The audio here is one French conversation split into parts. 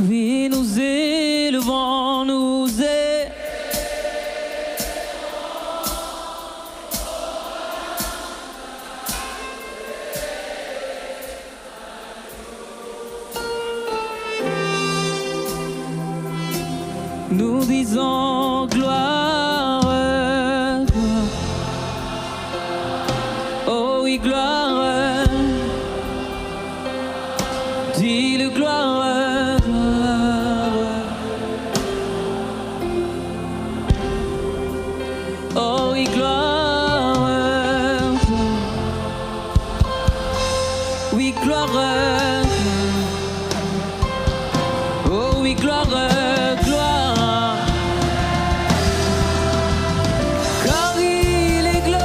Oui, nous élevons, nous élevons. Nous disons gloire, gloire. Oh oui, gloire. Dis-le gloire, gloire. Oh oui, gloire. Oui, gloire. Oh oui, gloire, gloire. Car il est glorieux.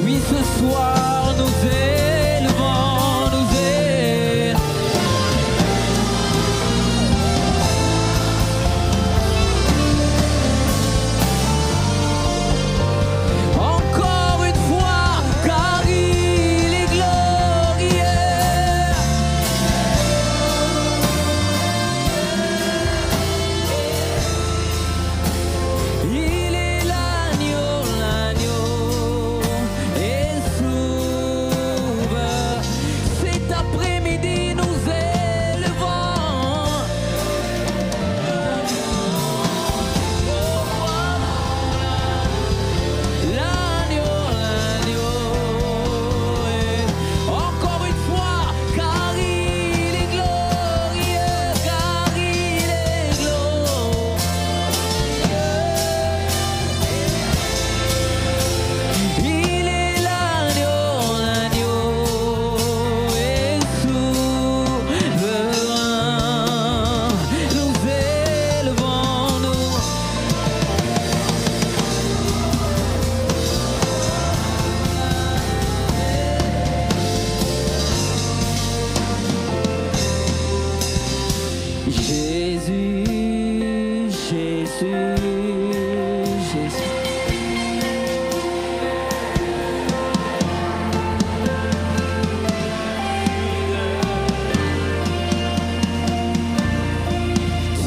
Oui, ce soir nous élevons, nous élevons. Encore une fois, car il est glorieux. Il est l'agneau, l'agneau et sauveur. Cet après-midi nous élevons. L'agneau, l'agneau. Encore une fois, car il est glorieux, car il est glorieux. Il est l'agneau, l'agneau et souverain. Nous élevons, nous. Jésus, Jésus, Jésus.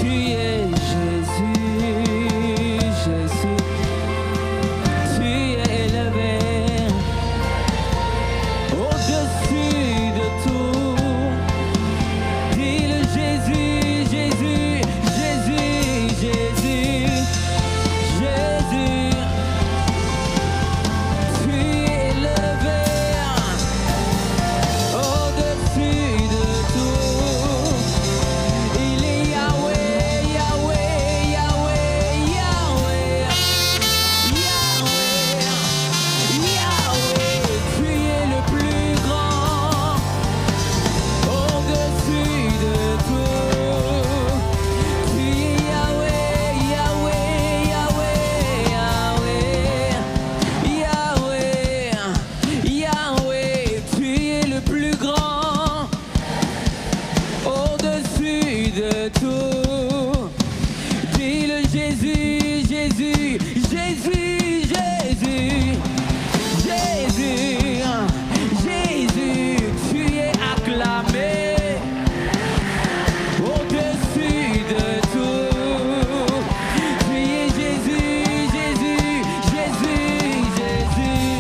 Tu es Jésus, Jésus. Tu es élevé au-dessus de tout. Dis-le Jésus, Jésus, Jésus, Jésus, Jésus. Tu es élevé au-dessus de tout. Il est Yahweh, Yahweh, Yahweh, Yahweh, Yahweh, Yahweh. Tu es le plus grand au-dessus de tout. Tu es Yahweh, Yahweh, Yahweh, Yahweh, Yahweh, Yahweh. Tu es le plus grand au-dessus de tout. Dis-le Jésus, Jésus, Jésus, Jésus, Jésus, Jésus. Tu es acclamé au-dessus de tout. Tu es Jésus, Jésus, Jésus, Jésus.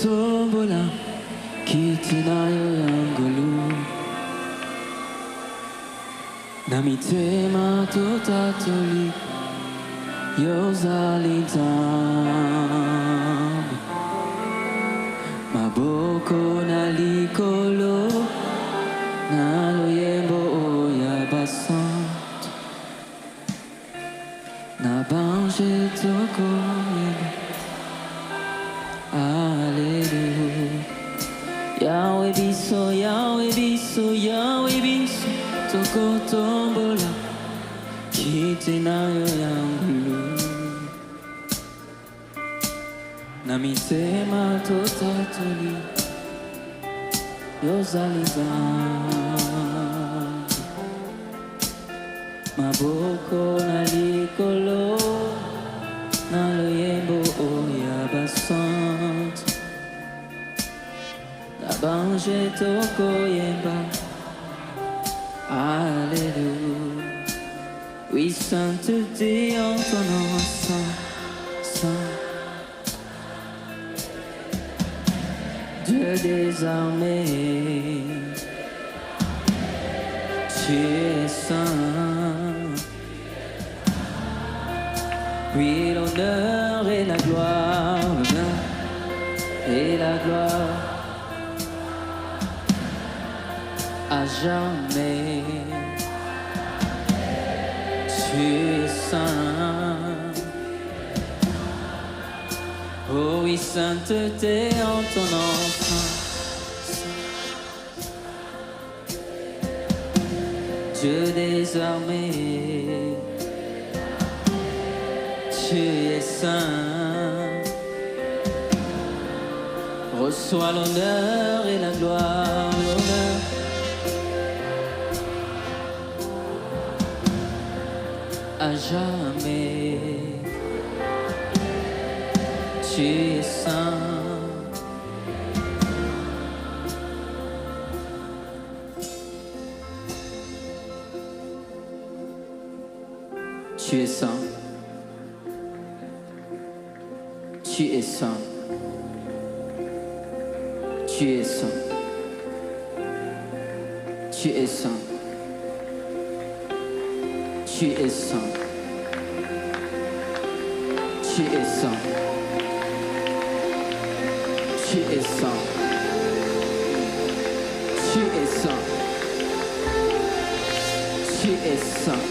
tombola kitinayo yangulu namitema totatoli yozalitam maboko na likolo na loyembo oya basant na bange toko Alléluia. Yahweh biso, Yahweh biso, Yahweh biso, toko tombola, kitinayo yangulu. Namitema totatoli, yozaliza. Maboko na likolo, na loyembo oya basant. La bange toko yemba. Alléluia. Oui, sainteté en ton nom, saint, saint. Dieu des armées, tu es saint. Oui, l'honneur et la gloire, et la gloire à jamais. Tu es saint. Oh oui, sainteté en ton nom, saint. Dieu des armées, tu es saint. Reçois l'honneur et la gloire, l'honneur. À jamais, tu es saint. Tu es saint. Tu es saint. Tu es saint. Tu es saint. Tu es saint. Tu es saint. Tu es saint. Tu es saint. Tu es saint.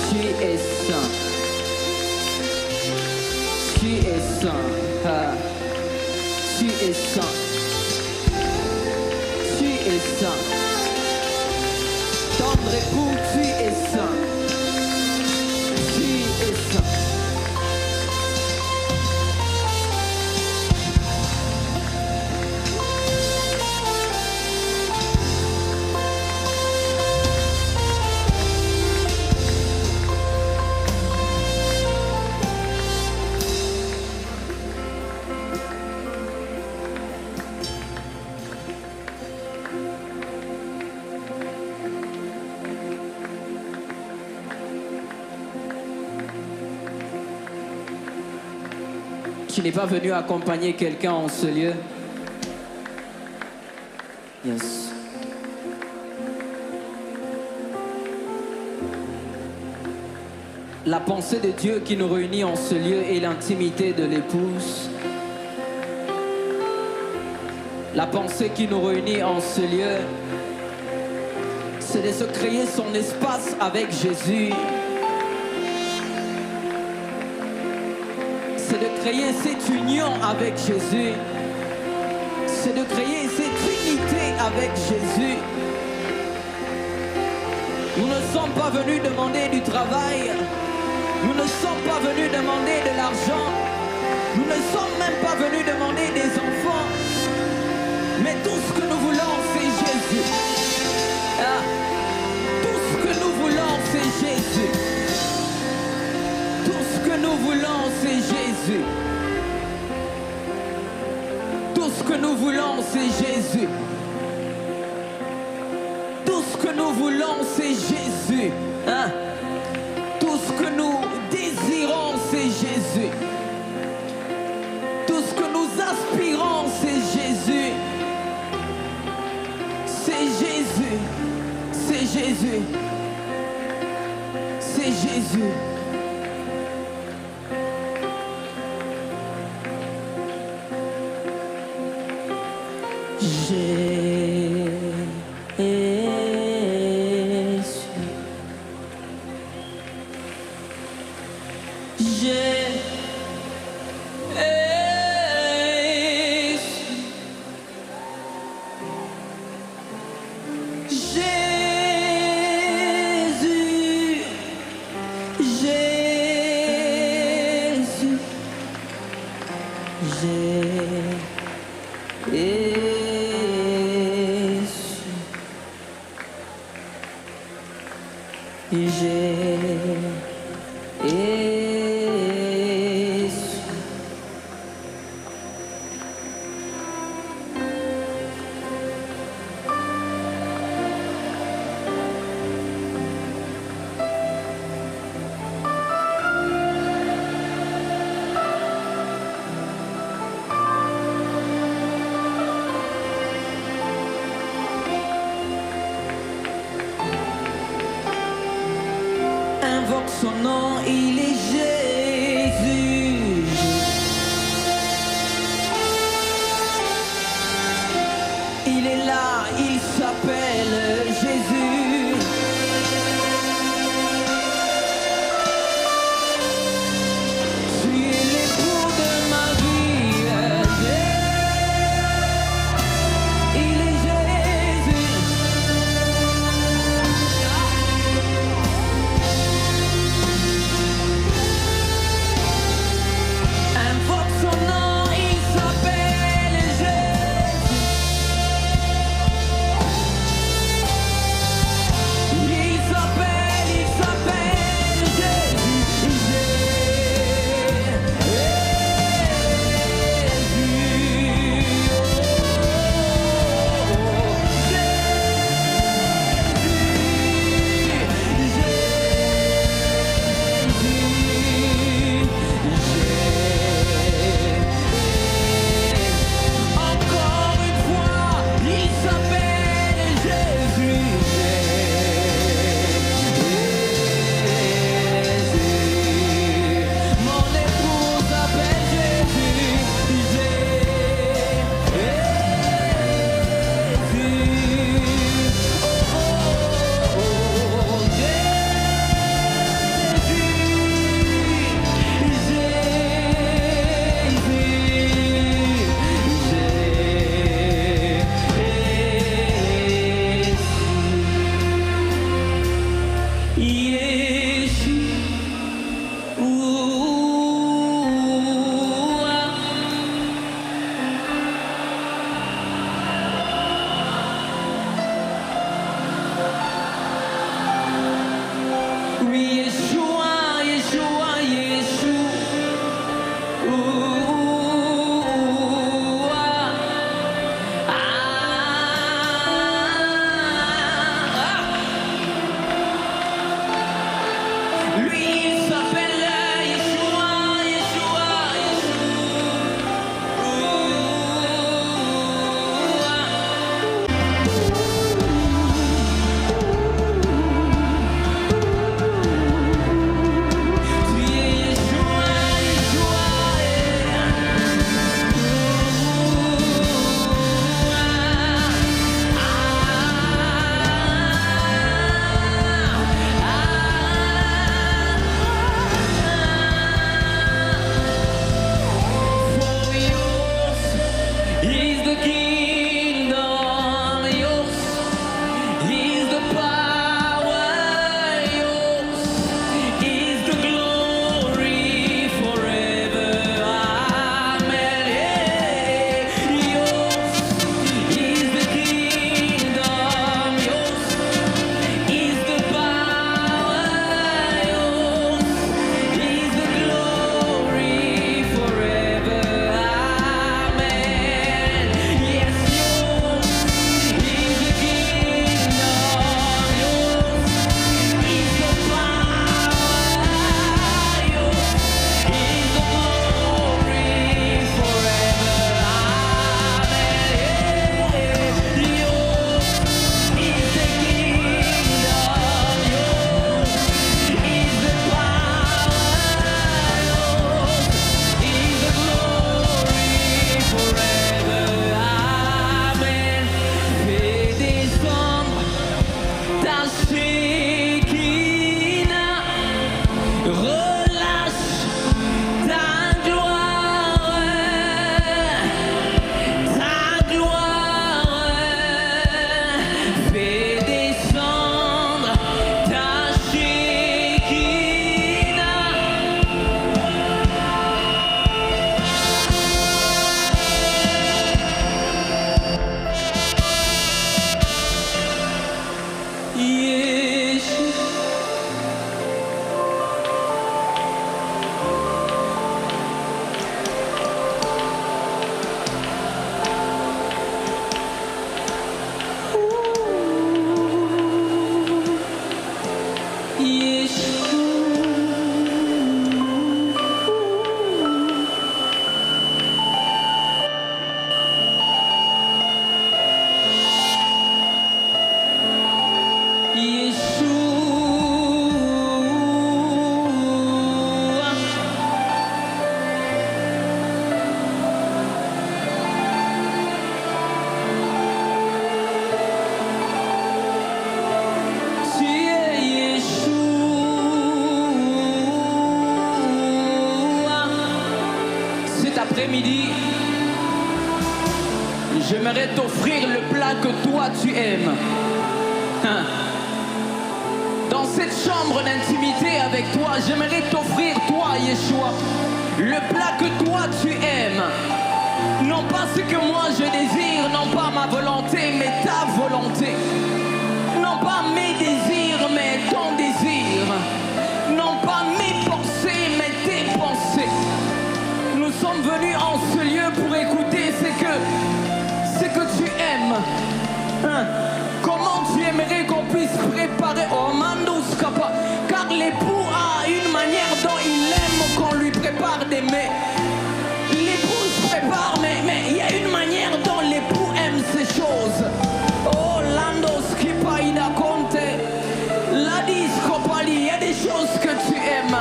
Tu es saint. Tu es saint. Ah. Tu es saint. Tu es saint. Tendre époux, tu es saint. Tu es saint. Tu n'es pas venu accompagner quelqu'un en ce lieu. Yes. La pensée de Dieu qui nous réunit en ce lieu est l'intimité de l'épouse. La pensée qui nous réunit en ce lieu, c'est de se créer son espace avec Jésus. C'est de créer cette union avec Jésus. C'est de créer cette unité avec Jésus. Nous ne sommes pas venus demander du travail. Nous ne sommes pas venus demander de l'argent. Nous ne sommes même pas venus demander des enfants. Mais tout ce que nous voulons, c'est Jésus. Ah, tout ce que nous voulons, c'est Jésus. Tout ce que nous voulons, c'est Jésus. Tout ce que nous voulons, c'est Jésus. Tout ce que nous voulons, c'est Jésus. Hein? Tout ce que nous désirons, c'est Jésus. Tout ce Jésus. C'est Jésus. Invoque son nom, il est Jésus. Il est là, il s'appelle Jésus. Tu es l'époux de ma vie. Il est Jésus. Invoque son nom, il s'appelle Jésus. après-midi, j'aimerais t'offrir le plat que toi tu aimes. Dans cette chambre d'intimité avec toi, j'aimerais t'offrir, toi, Yeshua, le plat que toi tu aimes. Non pas ce que moi je désire, non pas ma volonté, mais ta volonté. Non pas mes désirs, mais ton désir. Non pas mes pensées, mais tes pensées. Nous sommes venus en ce lieu pour écouter ce que tu aimes. Comment tu aimerais qu'on puisse préparer Omandus Kappa, car l'époux a une manière dont il aime qu'on lui prépare des mets. L'épouse prépare, mais il y a une manière dont l'époux aime ces choses. Oh, Landos Kipaïda Conte, Ladis Kopali, il y a des choses que tu aimes.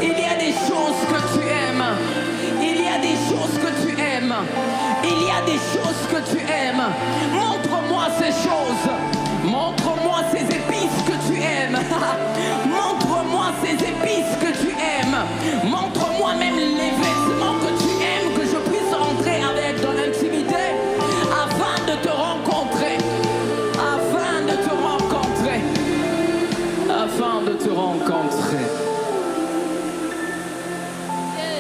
Il y a des choses que tu aimes. Il y a des choses que tu aimes. Il y a des choses que tu aimes. Montre-moi ces choses. Montre-moi ces épices que tu aimes. Montre-moi ces épices que tu aimes. Montre-moi même les vêtements que tu aimes, que je puisse entrer avec dans l'intimité afin de te rencontrer. Afin de te rencontrer. Afin de te rencontrer.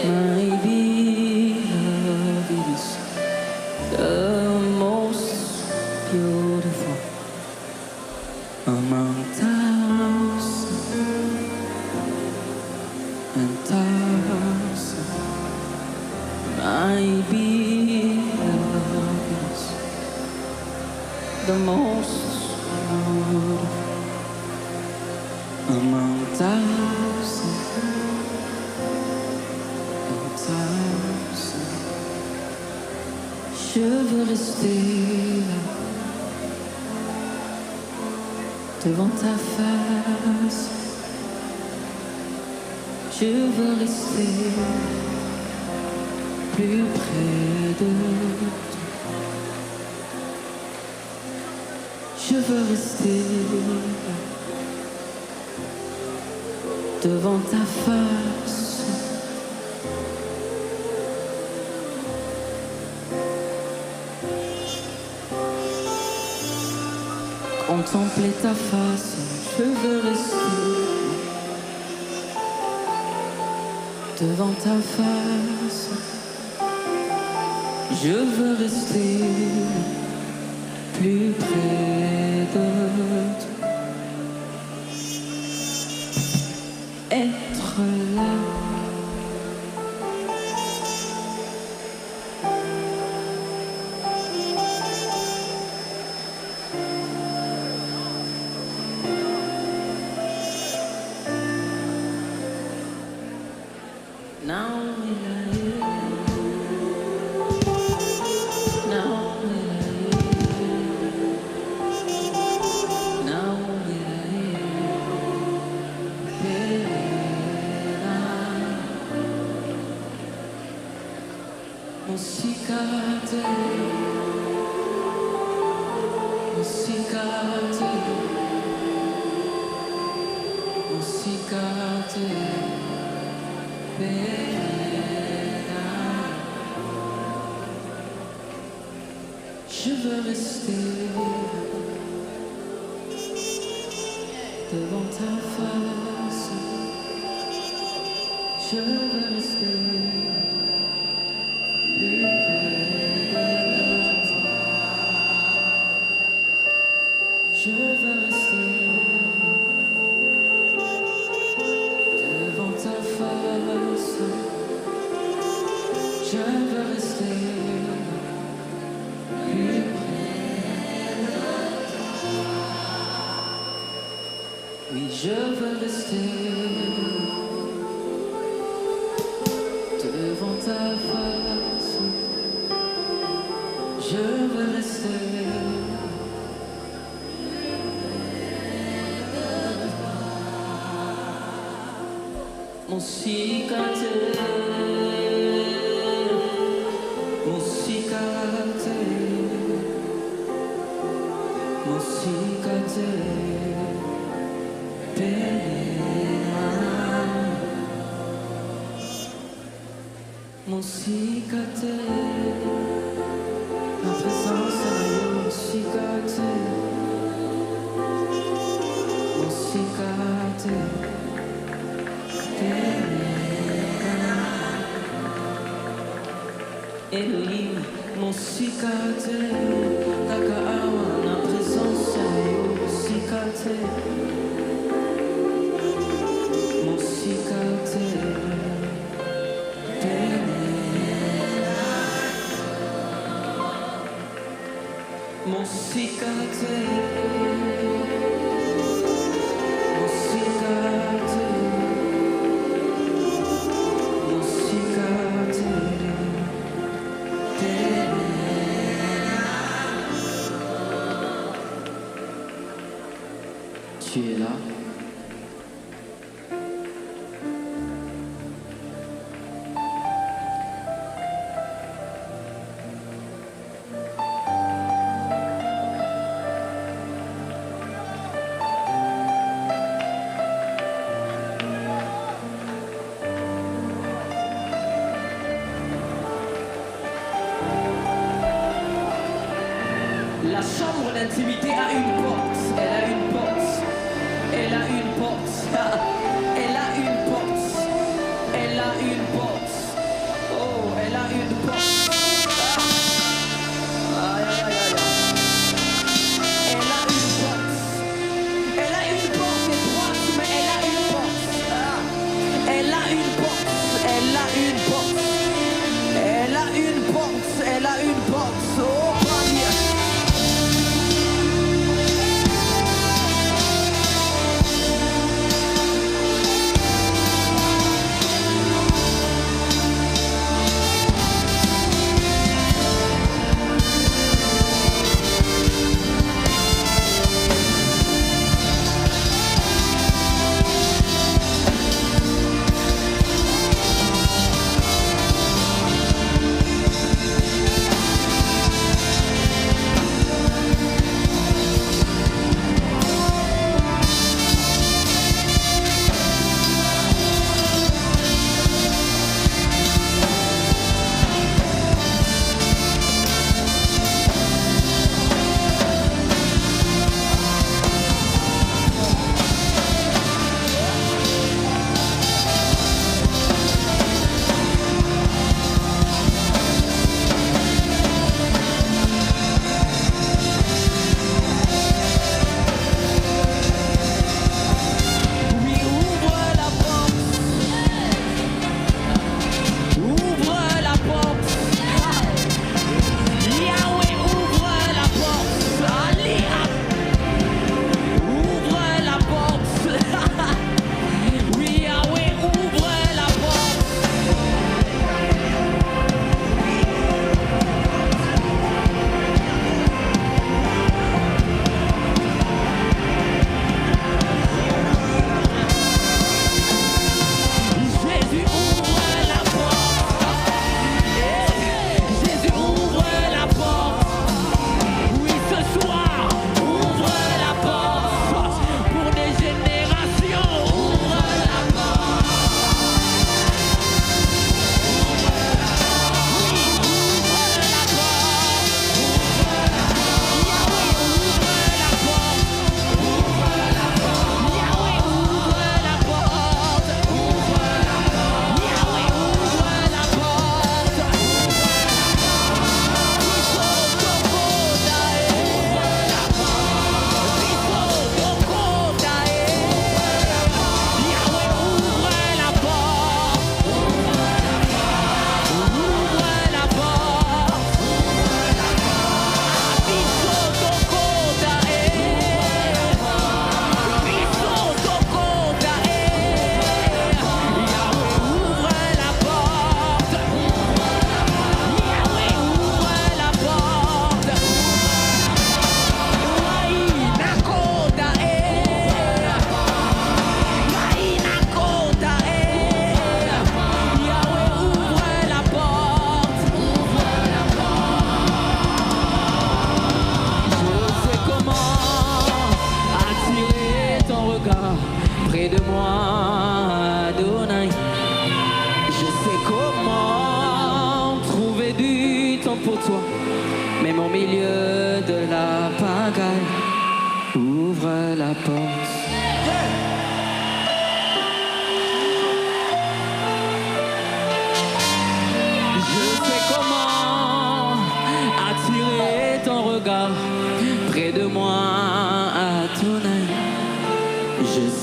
My beloved is the most beautiful among thousands and thousands. My beloved is the most beautiful among thousands. Je veux rester là, devant ta face. Je veux rester plus près de toi. Je veux rester là, devant ta face. Contempler ta face, je veux rester devant ta face. Je veux rester plus près de toi. Être là. Je veux rester devant ta face. Je veux rester plus près de toi. Je veux rester devant ta face. Je veux rester plus près de toi. Oui, je veux rester devant ta face. Je veux rester mon cicatrice, mon cicatrice, mon cicatrice, pena. mon cicate, ma présence est mon cicate, mon cicate, Elohim, mon cicate, Takaawa, ma présence est mon cicate, mon cicate. Mon cicate, mon cicate, mon cicate, tu es là. La chambre d'intimité a une porte, elle a une porte, elle a une porte, elle a une porte, elle a une porte, oh, elle a une porte. Aïe, aïe, aïe, aïe. Elle a une porte, elle a une porte étroite, mais elle a une porte. Elle a une porte, elle a une porte, elle a une porte, elle a une porte, oh, Dieu.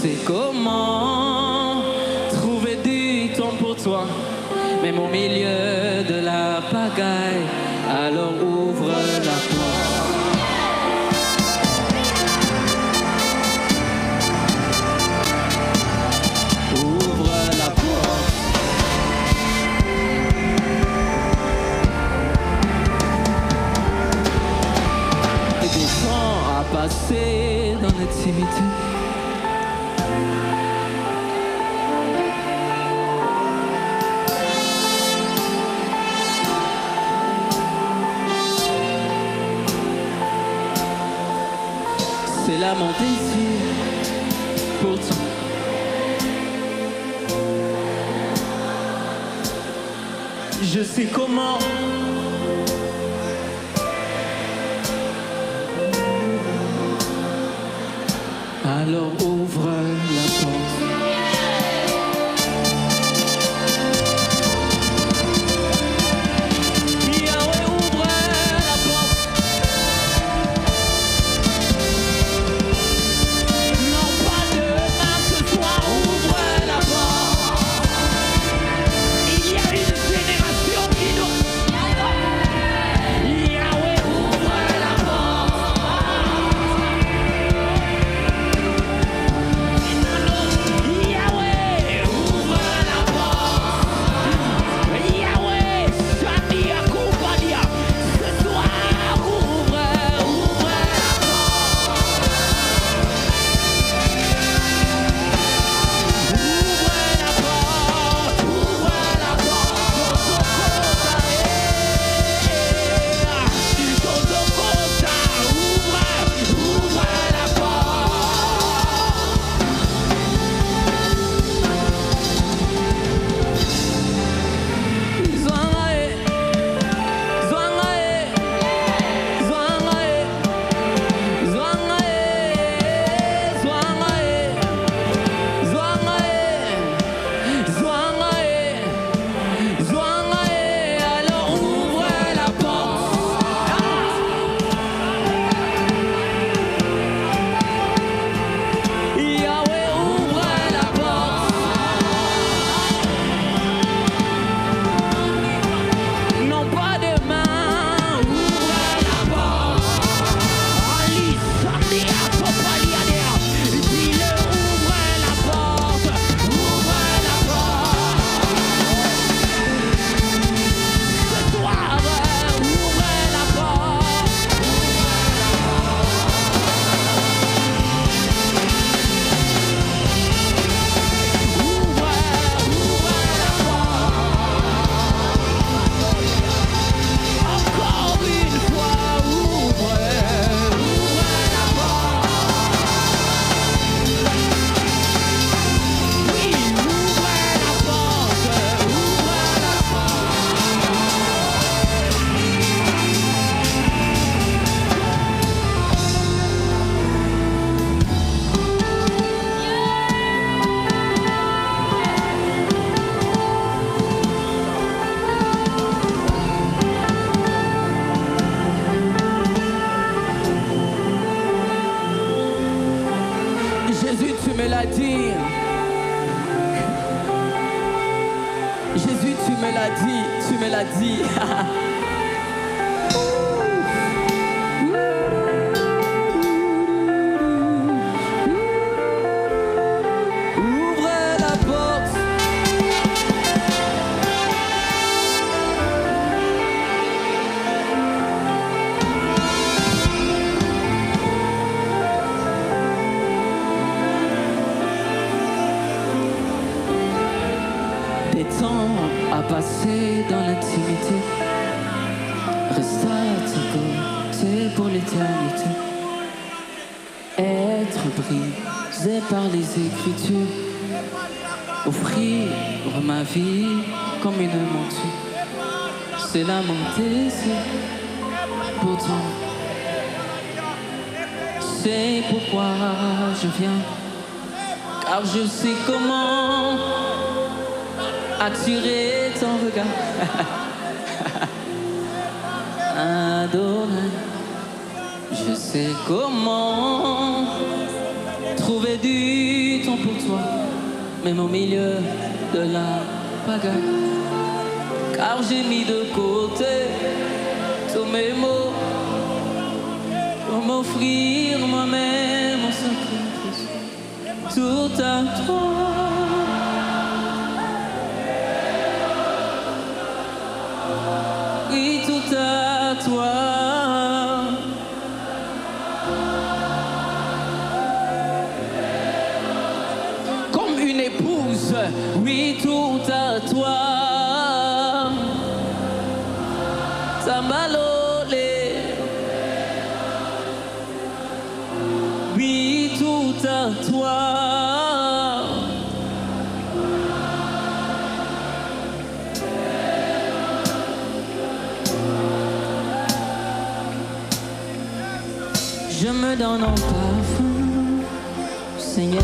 sais comment trouver du temps pour toi, même au milieu de la pagaille, alors ouvre la porte. Ouvre la porte. Et des temps à passer dans l'intimité. C'est là mon désir pour toi. Je sais comment. Alors ouvre la porte. Yahweh, ouvre la porte. Non pas demain, ce soir, ouvre la porte. Il y a une génération qui nous... Yahweh, ouvre la porte. Yahweh, ouvre la porte. Yahweh, Shani Akoubadia. Ce soir, ouvre la porte. Ouvre la non pas demain, ouvre la porte. Ali Sandia Kopaliadea. Dis-le, ouvre la porte. Ouvre la porte. Ce soir, ouvre la porte. Ouvre la porte. Encore une fois, ouvre la porte. Oui, ouvre la porte, ouvre la Jésus, tu me l'as dit. Jésus, tu me l'as dit, tu me l'as dit. Ouvre la porte. Des temps à passer dans l'intimité. Reste à tes côtés pour l'éternité. Être brisé par les Écritures. Offrir ma vie comme une monture. C'est là mon désir pour toi. C'est pourquoi je viens. Car je sais comment attirer ton regard. Adonai, je sais comment Trouver du temps pour toi, même au milieu de la pagaille. Car j'ai mis de côté tous mes mots pour m'offrir moi-même en sacrifice. Tout à toi. Oui, tout à toi. Comme une épouse, oui, tout à toi. Sambalolé. Oui, tout à toi. Je me donne en parfum, Seigneur.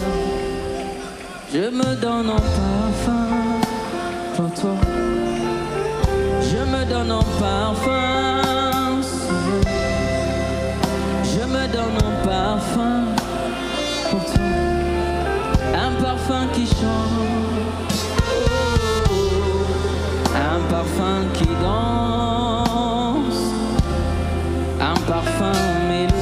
Je me donne en parfum pour toi. Je me donne en parfum, Seigneur. Je me donne en parfum pour toi. Un parfum qui chante, oh, un parfum qui danse, un parfum mélodieux.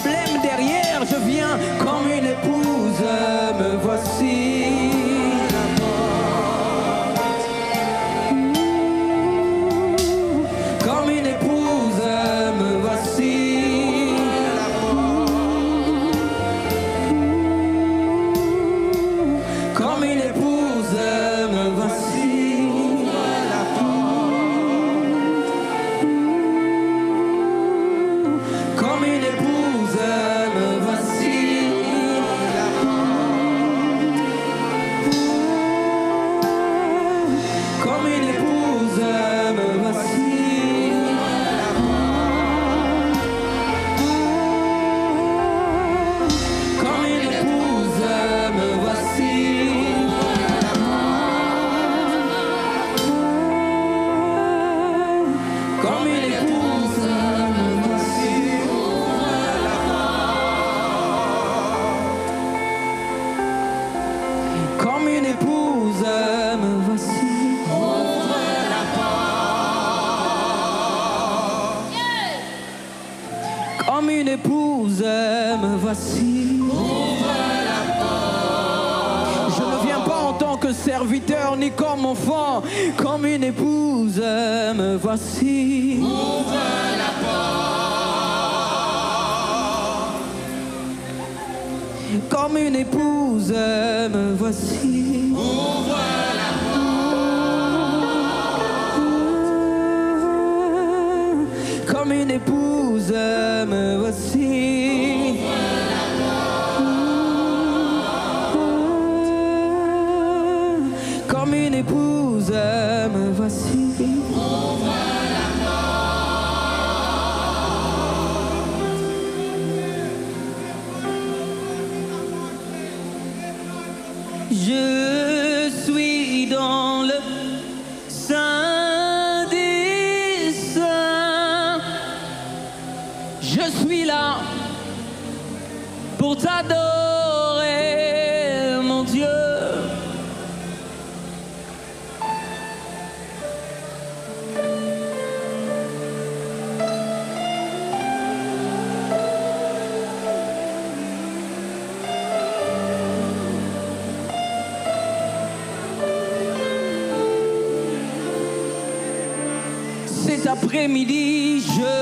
problèmes derrière. Je viens comme une épouse, me voici. Comme une épouse, me voici. Comme une épouse, me voici. Comme une épouse, me voici. Comme une épouse, me voici. Comme une épouse, me voici. Comme une épouse, me voici. Comme une épouse, me voici. Comme une épouse, me voici. Je ne viens pas en tant que serviteur ni comme enfant. Comme une épouse, me voici. Comme une épouse, me voici. Comme une épouse, me voici. Comme une épouse, me voici. Je suis dans le sein des saints. Je suis là pour t'adorer, mon Dieu. Cet après-midi, je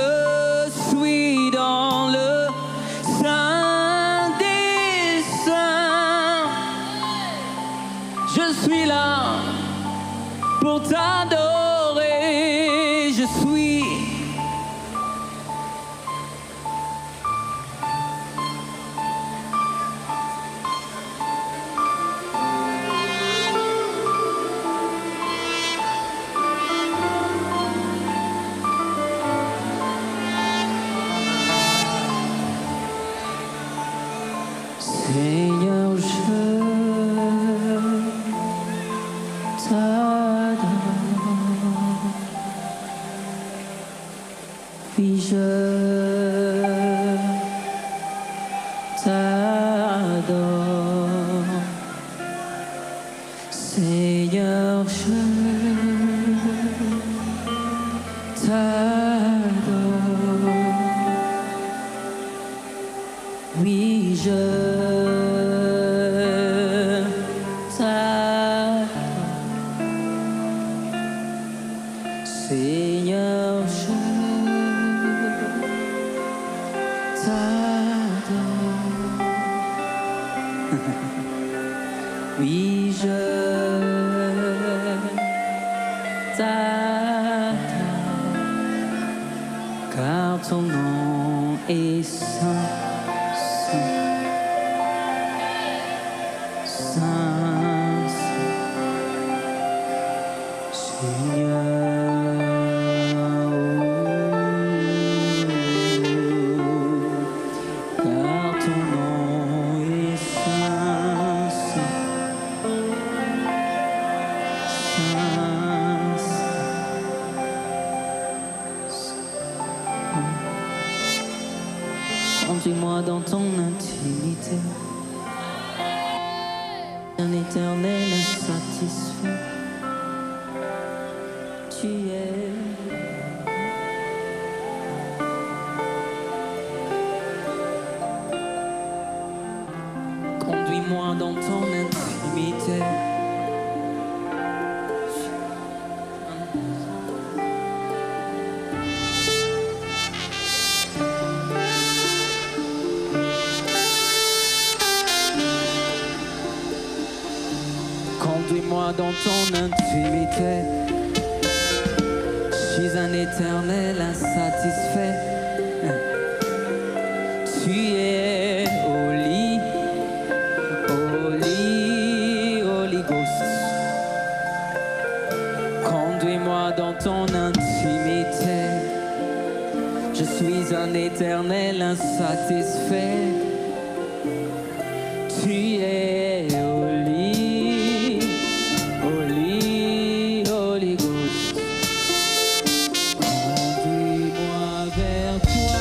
suis dans le sein des saints. Je suis là pour t'adorer. Je suis. Seigneur, je t'adore. Oui, je t'adore. Seigneur, je t'adore. Oui, je Seigneur, je t'adore. Oui, je t'adore, car ton nom est saint, saint, saint, Seigneur. Conduis-moi dans ton intimité, un éternel insatisfait. Tu es Conduis-moi dans ton intimité. Conduis-moi dans ton intimité. Je suis un éternel insatisfait. Tu es Holy Ghost. Conduis-moi dans ton intimité. Je suis un éternel insatisfait. Tu es Holy Ghost. Conduis-moi vers toi.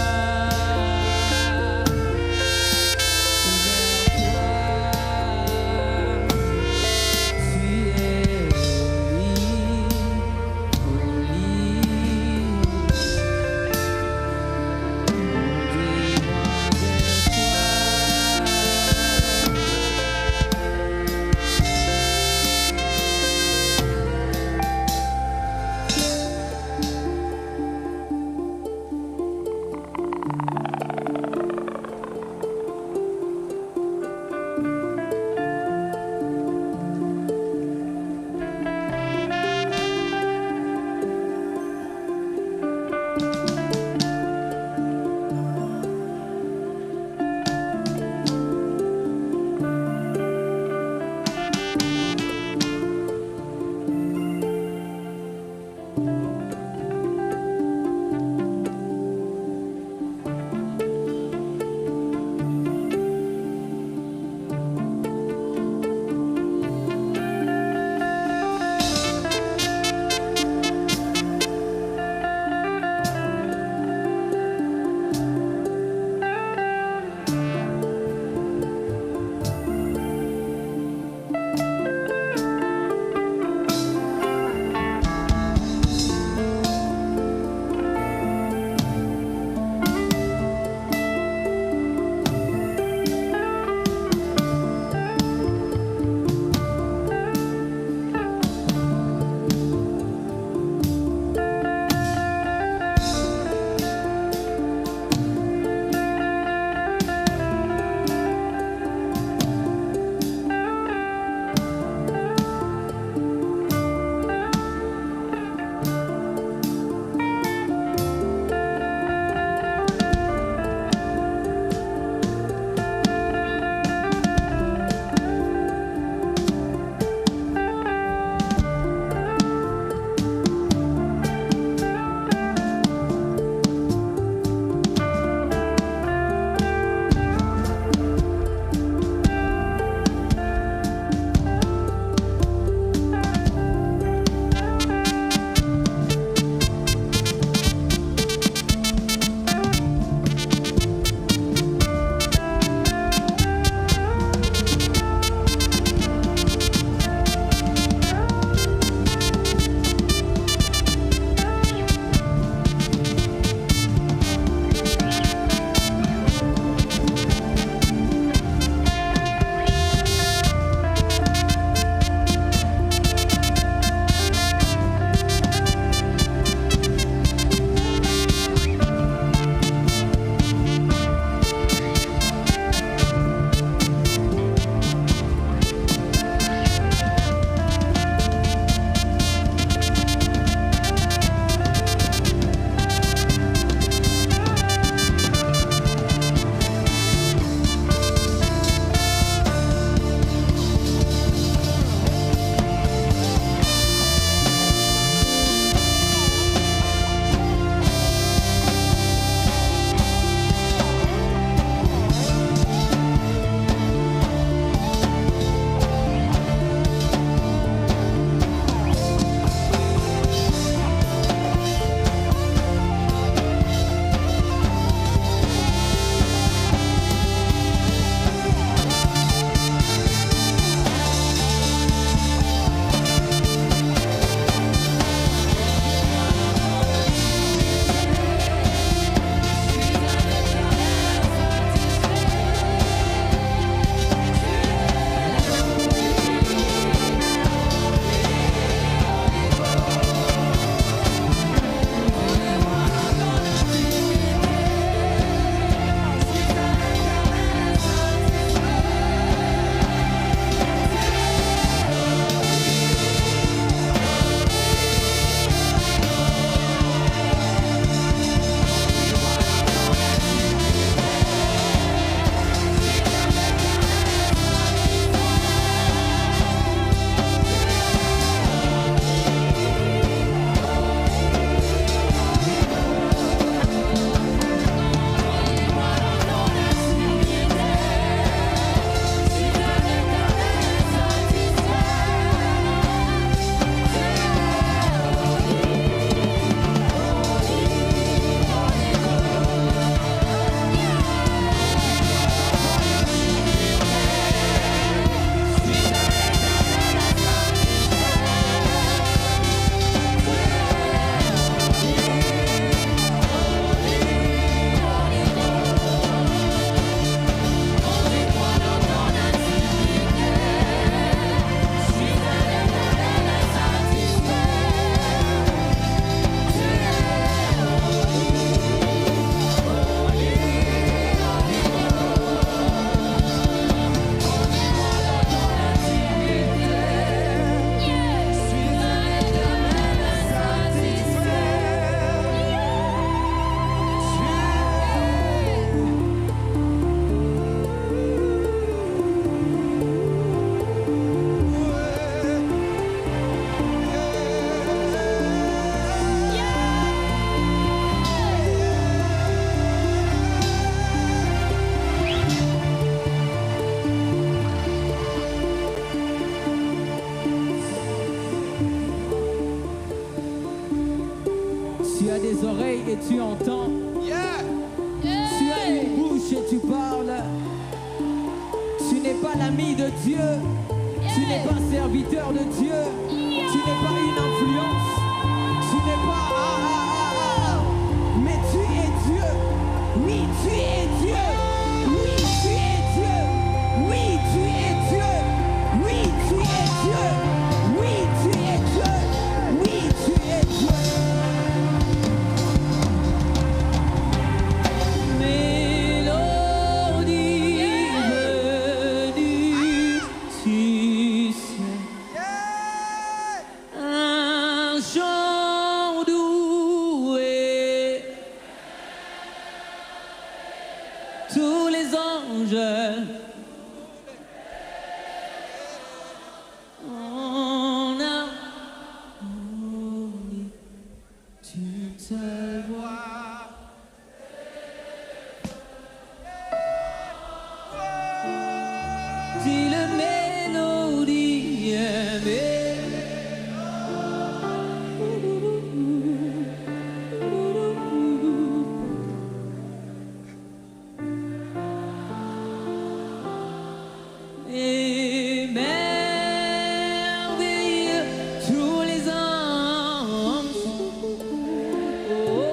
Tu as des oreilles et tu entends. Tu as une bouche et tu parles. Tu n'es pas l'ami de Dieu. Tu n'es pas serviteur de Dieu. Tu n'es pas une influence. Tu n'es pas mais tu es Dieu. Oui, tu es Dieu. Oui, tu es Dieu. Oui, tu es Dieu. Oui, tu es Dieu. Oui, tu es Dieu. Oui, tu es Dieu. Tous les anges on a d'une seule voix. Dis le mélodie aimée. Et merveilleux tous les anges. Oh,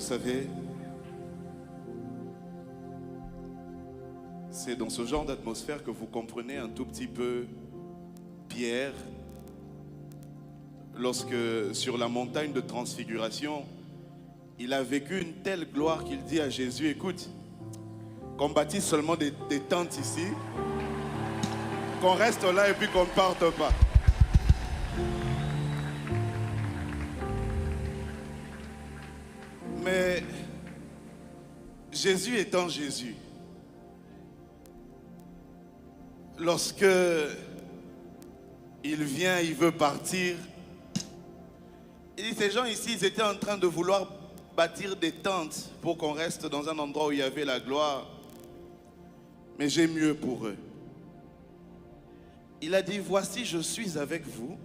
savez, c'est dans ce genre d'atmosphère que vous comprenez un tout petit peu Pierre, lorsque sur la montagne de transfiguration, il a vécu une telle gloire qu'il dit à Jésus, écoute, qu'on bâtisse seulement des tentes ici, qu'on reste là et puis qu'on ne parte pas. Mais Jésus étant Jésus, lorsque il vient, il veut partir, il dit, ces gens ici, ils étaient en train de vouloir bâtir des tentes pour qu'on reste dans un endroit où il y avait la gloire. Mais j'ai mieux pour eux. Il a dit, voici, je suis avec vous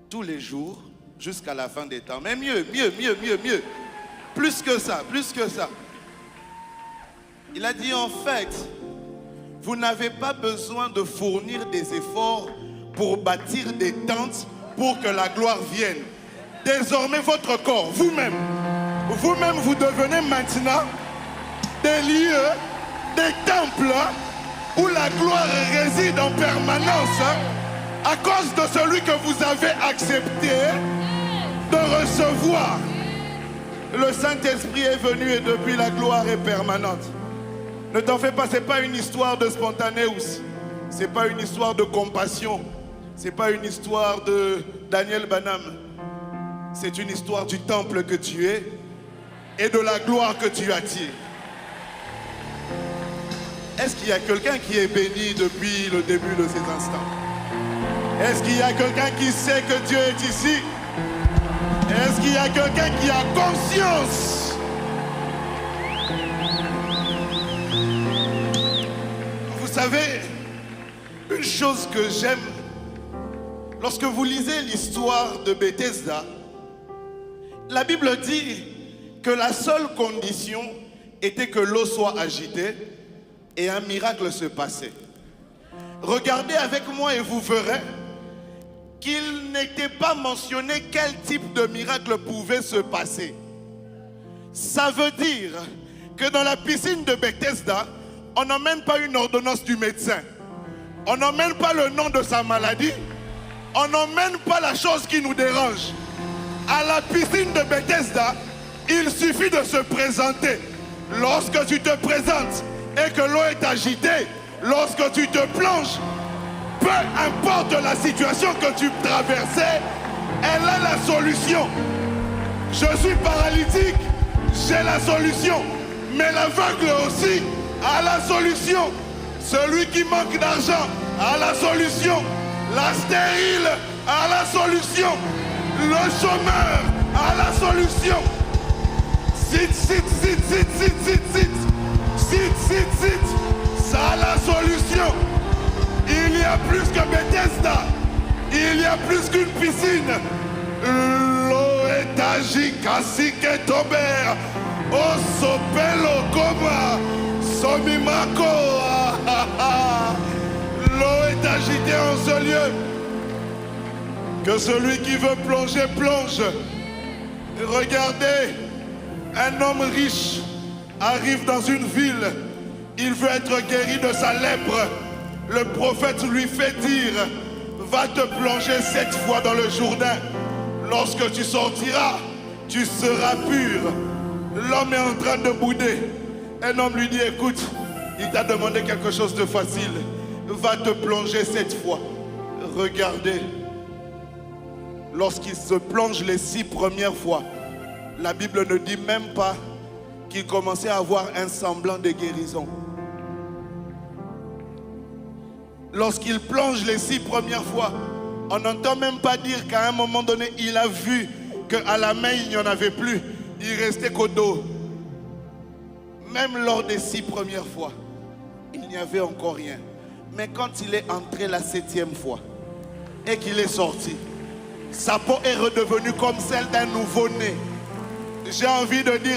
tous les jours jusqu'à la fin des temps. Mais mieux. Plus que ça. Il a dit, en fait, vous n'avez pas besoin de fournir des efforts pour bâtir des tentes pour que la gloire vienne. Désormais, votre corps, vous-même, vous devenez maintenant des lieux, des temples où la gloire réside en permanence à cause de celui que vous avez accepté de recevoir. Le Saint-Esprit est venu et depuis la gloire est permanente. Ne t'en fais pas, ce n'est pas une histoire de spontanéus, ce n'est pas une histoire de compassion, ce n'est pas une histoire de Daniel Banham. C'est une histoire du temple que tu es et de la gloire que tu attires. Est-ce qu'il y a quelqu'un qui est béni depuis le début de ces instants? Est-ce qu'il y a quelqu'un qui sait que Dieu est ici? Est-ce qu'il y a quelqu'un qui a conscience? Vous savez, une chose que j'aime, lorsque vous lisez l'histoire de Bethesda, la Bible dit que la seule condition était que l'eau soit agitée et un miracle se passait. Regardez avec moi et vous verrez qu'il n'était pas mentionné quel type de miracle pouvait se passer. Ça veut dire que dans la piscine de Bethesda, on n'emmène pas une ordonnance du médecin. On n'emmène pas le nom de sa maladie. On n'emmène pas la chose qui nous dérange. À la piscine de Bethesda, il suffit de se présenter. Lorsque tu te présentes et que l'eau est agitée, lorsque tu te plonges, peu importe la situation que tu traversais, elle a la solution. Je suis paralytique, j'ai la solution. Mais l'aveugle aussi a la solution. Celui qui manque d'argent a la solution. La stérile a la solution. Le chômeur a la solution. Sit. Ça a la solution. Il y a plus que Bethesda. Il y a plus qu'une piscine. L'eau est agique, ainsi qu'est tombée. Oh, sopelo coma, somimako. L'eau est agitée en ce lieu. Que celui qui veut plonger, plonge. Regardez, un homme riche arrive dans une ville. Il veut être guéri de sa lèpre. Le prophète lui fait dire, va te plonger 7 fois dans le Jourdain. Lorsque tu sortiras, tu seras pur. L'homme est en train de bouder. Un homme lui dit, écoute, il t'a demandé quelque chose de facile. Va te plonger 7 fois. Regardez. Lorsqu'il se plonge les 6 premières fois, la Bible ne dit même pas qu'il commençait à avoir un semblant de guérison. Lorsqu'il plonge les 6 premières fois, on n'entend même pas dire qu'à un moment donné, il a vu qu'à la main, il n'y en avait plus. Il restait qu'au dos. Même lors des 6 premières fois, il n'y avait encore rien. Mais quand il est entré la 7e fois et qu'il est sorti, sa peau est redevenue comme celle d'un nouveau-né. J'ai envie de dire